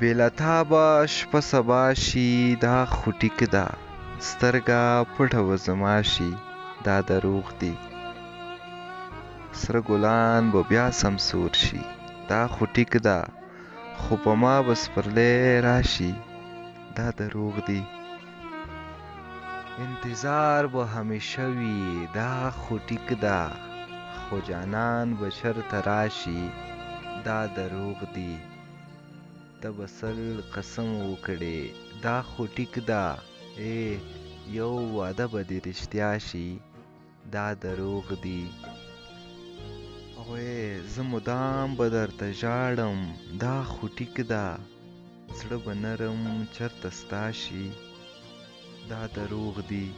بېله تا به شپه سبا شي دا خو ټیک ده، سترګه پټه به زما شي دا دروغ دي. سره ګلان به بیا سمسور شي دا خو ټیک ده، خو په ما به سپرلی راشي دا دروغ دي. انتظار به همیشه وي دا خو ټیک ده، خو جانان به چرته راشي دا دروغ دي. ته به سل قسم وکړې دا خو ټیک ده، یو وعده به دې رښتیا شي دا دروغ دي. زه مدام به درته ژاړم دا خو ټیک ده، زړه به نرم چرته ستا شي دا دروغ دي.